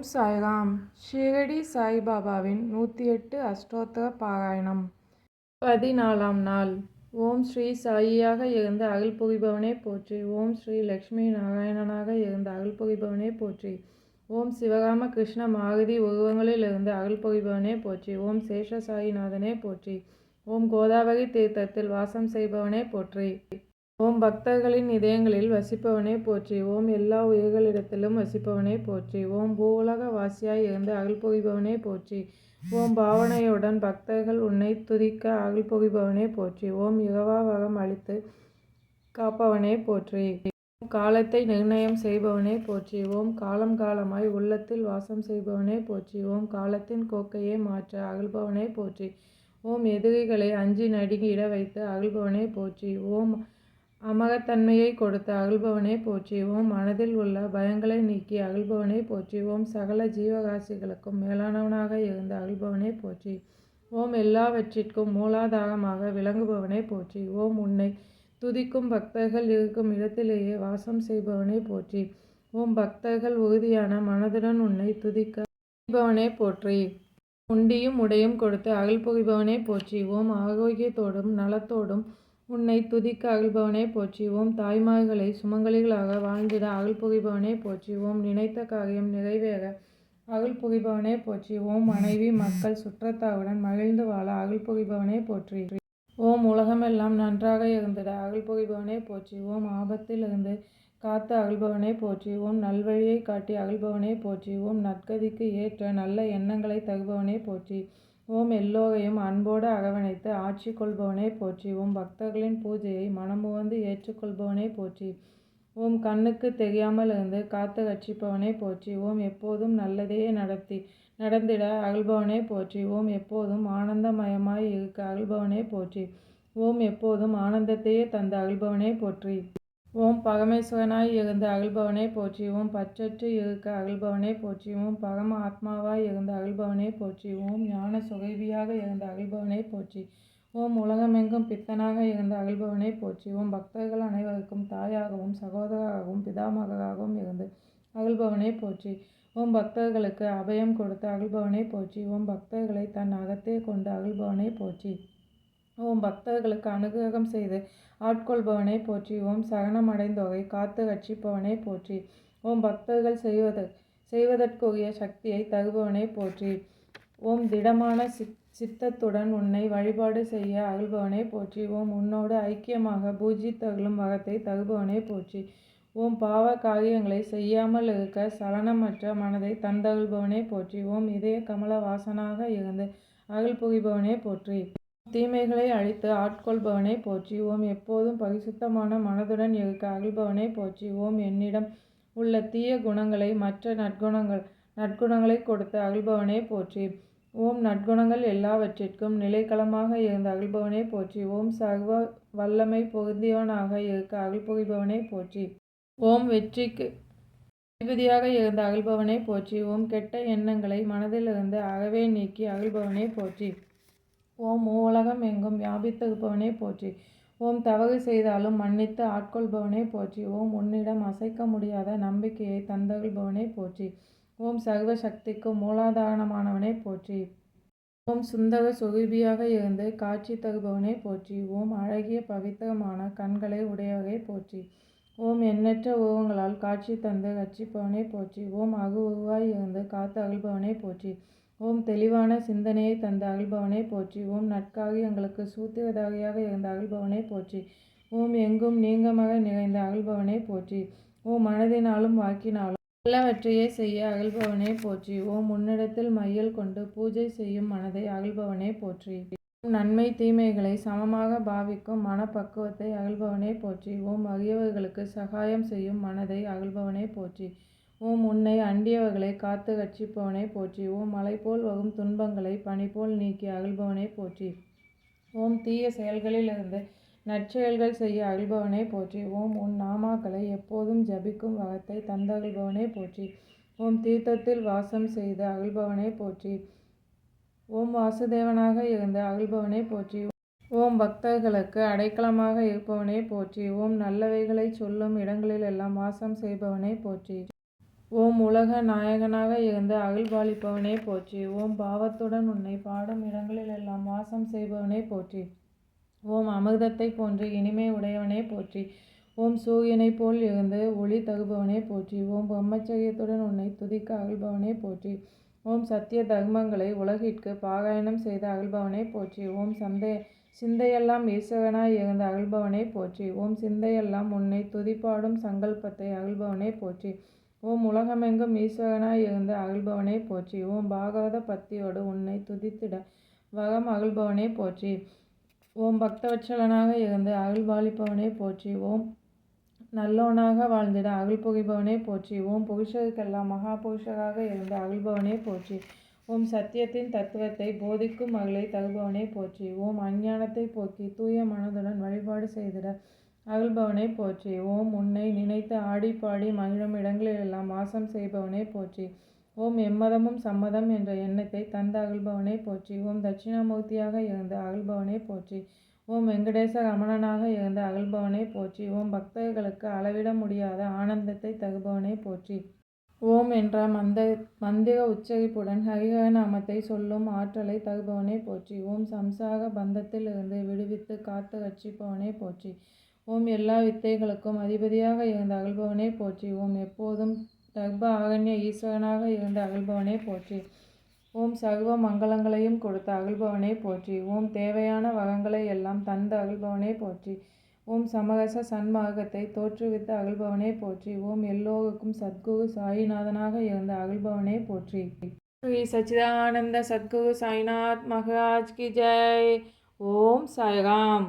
ஓம் சாய்ராம். ஷீரடி சாய்பாபாவின் 108 அஷ்டோத்திர பாராயணம். 14ஆம் நாள். ஓம் ஸ்ரீ சாயியாக இருந்து அருள் புரிபவனே போற்றி. ஓம் ஸ்ரீ லக்ஷ்மி நாராயணனாக இருந்து அருள் புரிபவனே போற்றி. ஓம் சிவராம கிருஷ்ண மாருதி உருவங்களிலிருந்து அருள் புரிபவனே போற்றி. ஓம் சேஷசாயிநாதனே போற்றி. ஓம் கோதாவரி தீர்த்தத்தில் வாசம் செய்பவனே போற்றி. ஓம் பக்தர்களின் இதயங்களில் வசிப்பவனே போற்றி. ஓம் எல்லா உயிர்களிடத்திலும் வசிப்பவனே போற்றி. ஓம் பூவுலக வாசியாய் இருந்து அருள் புரிபவனே போற்றி. ஓம் பாவனையுடன் பக்தர்கள் உன்னை துதிக்க அருள் புரிபவனே போற்றி. ஓம் இரவா வரம் அளித்து காப்பவனே போற்றி. ஓம் காலத்தை நிர்ணயம் செய்பவனே போற்றி. ஓம் காலம் காலமாய் உள்ளத்தில் வாசம் செய்பவனே போற்றி. ஓம் காலத்தின் கோக்கையே மாற்ற அருள்பவனே போற்றி. ஓம் எதிரிகளை அஞ்சி நடுங்கிட வைத்து அருள்பவனே போற்றி. ஓம் அமரத்தன்மையை கொடுத்த அருள்பவனே போற்றி. ஓம் மனதில் உள்ள பயங்களை நீக்கி அருள்பவனே போற்றி. ஓம் சகல ஜீவராசிகளுக்கும் மேலானவனாக இருந்த அருள்பவனே போற்றி. ஓம் எல்லாவற்றிற்கும் மூலாதாரமாக விளங்குபவனே போற்றி. ஓம் உன்னை துதிக்கும் பக்தர்கள் இருக்கும் இடத்திலேயே வாசம் செய்பவனே போற்றி. ஓம் பக்தர்கள் உறுதியான மனதுடன் உன்னை துதிக்க செய்பவனே போற்றி. உண்டியும் உடையும் கொடுத்து அருள் புரிபவனே போற்றி. ஓம் ஆரோக்கியத்தோடும் நலத்தோடும் உன்னை துதிக்க அருள்பவனே போற்றி. ஓம் தாய்மார்களை சுமங்கலிகளாக வாழ்ந்திட அருள் புரிபவனே போற்றி. ஓம் நினைத்த காரியம் நிறைவேற அருள் புரிபவனே போற்றி. ஓம் மனைவி மக்கள் சுற்றத்தாருடன் மகிழ்ந்து வாழ அருள் புரிபவனே போற்றி. ஓம் உலகமெல்லாம் நன்றாக இருந்திட அருள் புரிபவனே போற்றி. ஓம் ஆபத்தில் இருந்து காத்து அருள்பவனே போற்றி. ஓம் நல்வழியை காட்டி அருள்பவனே போற்றி. ஓம் நற்கதிக்கு ஏற்ற நல்ல எண்ணங்களை தருபவனே போற்றி. ஓம் எல்லோரையும் அன்போடு அரவணைத்து ஆட்சி கொள்பவனே போற்றி. ஓம் பக்தர்களின் பூஜையை மனமுவந்து ஏற்றுக்கொள்பவனே போற்றி. ஓம் கண்ணுக்கு தெரியாமல் இருந்து காத்து ரட்சிப்பவனே போற்றி. ஓம் எப்போதும் நல்லதையே நடந்திட அருள்பவனே போற்றி. ஓம் எப்போதும் ஆனந்தமயமாய் இருக்க அருள்பவனே போற்றி. ஓம் எப்போதும் ஆனந்தத்தையே தந்த அருள்பவனே போற்றி. ஓம் பரமேஸ்வரனாய் இருந்து அருள்பவனே போற்றி. ஓம் பற்றற்று இருக்க அருள்பவனே போற்றி. ஓம் பரம ஆத்மாவாய் இருந்து அருள்பவனே போற்றி. ஓம் ஞான சுகைபியாக இருந்து அருள்பவனே போற்றி. ஓம் உலகமெங்கும் பித்தனாக இருந்து அருள்பவனே போற்றி. ஓம் பக்தர்கள் அனைவருக்கும் தாயாகவும் சகோதரராகவும் பிதாமகராகவும் இருந்து அருள்பவனே போற்றி. ஓம் பக்தர்களுக்கு அபயம் கொடுத்து அருள்பவனே போற்றி. ஓம் பக்தர்களை தன் அகத்தே கொண்டு அருள்பவனே போற்றி. ஓம் பக்தர்களுக்கு அனுகிரகம் செய்து ஆட்கொள்பவனே போற்றி. ஓம் சரணம் அடைந்தோரை காத்து ரட்சிப்பவனே போற்றி. ஓம் பக்தர்கள் செய்வதற்குரிய சக்தியை தருபவனே போற்றி. ஓம் திடமான சித்தத்துடன் உன்னை வழிபாடு செய்ய அருள்பவனே போற்றி. ஓம் உன்னோடு ஐக்கியமாக பூஜித்தருளும் வரத்தை தருபவனே போற்றி. ஓம் பாவ காரியங்களை செய்யாமல் இருக்க சலனமற்ற மனதை தந்தருள்பவனே போற்றி. ஓம் இதய கமல வாசனாக இருந்து அருள் புரிபவனே போற்றி. தீமைகளை அழித்து ஆட்கொள்பவனே போற்றி. ஓம் எப்போதும் பரிசுத்தமான மனதுடன் இருக்க அருள்பவனே போற்றி. ஓம் என்னிடம் உள்ள தீய குணங்களை மற்ற நற்குணங்களை கொடுத்து அருள்பவனே போற்றி. ஓம் நற்குணங்கள் எல்லாவற்றிற்கும் நிலைக்களமாக இருந்த அருள்பவனே போற்றி. ஓம் சர்வ வல்லமை பொருந்தியவனாக இருக்க அருள் புரிபவனே போற்றி. ஓம் வெற்றிக்கு அதிபதியாக இருந்த அருள்பவனே போற்றி. ஓம் கெட்ட எண்ணங்களை மனதிலிருந்து அறவே நீக்கி அருள்பவனே போற்றி. ஓம் மூவுலகம் எங்கும் வியாபித்திருப்பவனே போற்றி. ஓம் தவறு செய்தாலும் மன்னித்து ஆட்கொள்பவனே போற்றி. ஓம் உன்னிடம் அசைக்க முடியாத நம்பிக்கையை தந்தருள்பவனே போற்றி. ஓம் சர்வ சக்திக்கும் மூலாதாரணமானவனே போற்றி. ஓம் சுந்தர சொரூபியாக இருந்து காட்சி தருபவனே போற்றி. ஓம் அழகிய பவித்திரமான கண்களை உடையவரே போற்றி. ஓம் எண்ணற்ற உருவங்களால் காட்சி தந்து ரட்சிப்பவனே போற்றி. ஓம் உருவாய் இருந்து காத்து அருள்பவனே போற்றி. ஓம் தெளிவான சிந்தனையை தந்த அருள்பவனே போற்றி. ஓம் நற்காரியங்களுக்கு சூத்திரதாரியாக இருந்த அருள்பவனே போற்றி. ஓம் எங்கும் நீங்கமக நிறைந்த அருள்பவனே போற்றி. ஓம் மனதினாலும் வாக்கினாலும் எல்லாவற்றையே செய்ய அருள்பவனே போற்றி. ஓம் உன்னிடத்தில் மையல் கொண்டு பூஜை செய்யும் மனதை அருள்பவனே போற்றி. ஓம் நன்மை தீமைகளை சமமாக பாவிக்கும் மனப்பக்குவத்தை அருள்பவனே போற்றி. ஓம் அரியவர்களுக்கு சகாயம் செய்யும் மனதை அருள்பவனே போற்றி. ஓம் உன்னை அண்டியவர்களை காத்து ரட்சிப்பவனே போற்றி. ஓம் மலை போல் வரும் துன்பங்களை பனி போல் நீக்கி அருள்பவனே போற்றி. ஓம் தீய செயல்களிலிருந்து நற்செயல்கள் செய்ய அருள்பவனே போற்றி. ஓம் உன் நாமாக்களை எப்போதும் ஜபிக்கும் வரத்தை தந்தருள்பவனே போற்றி. ஓம் தீர்த்தத்தில் வாசம் செய்து அருள்பவனே போற்றி. ஓம் வாசுதேவனாக இருந்து அருள்பவனே போற்றி. ஓம் பக்தர்களுக்கு அடைக்கலமாக இருப்பவனே போற்றி. ஓம் நல்லவைகளை சொல்லும் இடங்களிலெல்லாம் வாசம் செய்பவனே போற்றி. ஓம் உலக நாயகனாக இருந்து அருள்பாலிப்பவனே போற்றி. ஓம் பாவத்துடன் உன்னை பாடும் இடங்களிலெல்லாம் வாசம் செய்பவனே போற்றி. ஓம் அமிர்தத்தை போன்று இனிமை உடையவனே போற்றி. ஓம் சூரியனைப் போல் இருந்து ஒளி தருபவனே போற்றி. ஓம் பிரம்மச்சரியத்துடன் உன்னை துதிக்க அருள்பவனே போற்றி. ஓம் சத்திய தர்மங்களை உலகிற்கு பாராயணம் செய்து அருள்பவனே போற்றி. ஓம் சிந்தையெல்லாம் ஈஸ்வரனாய் இருந்து அருள்பவனே போற்றி. ஓம் சிந்தையெல்லாம் உன்னை துதிப்பாடும் சங்கல்பத்தை அருள்பவனே போற்றி. ஓம் உலகமெங்கும் ஈஸ்வரனாய் இருந்து அருள்பவனே போற்றி. ஓம் பாகவத பக்தியோடு உன்னை துதித்திட வரம் அருள்பவனே போற்றி. ஓம் பக்தவத்சலனாக இருந்து அருள்பாலிப்பவனே போற்றி. ஓம் நல்லோனாக வாழ்ந்திட அருள் புரிபவனே போற்றி. ஓம் புருஷருக்கெல்லாம் மகா புருஷராக இருந்து அருள்பவனே போற்றி. ஓம் சத்தியத்தின் தத்துவத்தை போதிக்கும் அருளை தருபவனே போற்றி. ஓம் அஞ்ஞானத்தை போக்கி தூய மனதுடன் வழிபாடு செய்திட அருள்பவனே போற்றி. ஓம் உன்னை நினைத்து ஆடி பாடி மகிழும் இடங்களிலெல்லாம் வாசம் செய்பவனே போற்றி. ஓம் எம்மதமும் சம்மதம் என்ற எண்ணத்தை தந்த அருள்பவனே போற்றி. ஓம் தட்சிணாமூர்த்தியாக இருந்து அருள்பவனே போற்றி. ஓம் வெங்கடேச ரமணனாக இருந்து அருள்பவனே போற்றி. ஓம் பக்தர்களுக்கு அளவிட முடியாத ஆனந்தத்தை தருபவனே போற்றி. ஓம் என்ற மந்திர உச்சரிப்புடன் ஹரிஹர நாமத்தை சொல்லும் ஆற்றலை தருபவனே போற்றி. ஓம் சம்சார பந்தத்தில் இருந்து விடுவித்து காத்து ரட்சிப்பவனே போற்றி. ஓம் எல்லா வித்தைகளுக்கும் அதிபதியாக இருந்து அருள்பவனே போற்றி. ஓம் எப்போதும் தர்ப ஆரண்ய ஈஸ்வரனாக இருந்து அருள்பவனே போற்றி. ஓம் சர்வ மங்களங்களையும் கொடுத்த அருள்பவனே போற்றி. ஓம் தேவையான வரங்களை எல்லாம் தந்து அருள்பவனே போற்றி. ஓம் சமரச சன்மார்க்கத்தை தோற்றுவித்த அருள்பவனே போற்றி. ஓம் எல்லோருக்கும் சத்குரு சாயிநாதனாக இருந்த அருள்பவனே போற்றி. ஸ்ரீ சச்சிதானந்த சத்குரு சாய்நாத் மகாராஜ் கி ஜெய். ஓம் சாய்ராம்.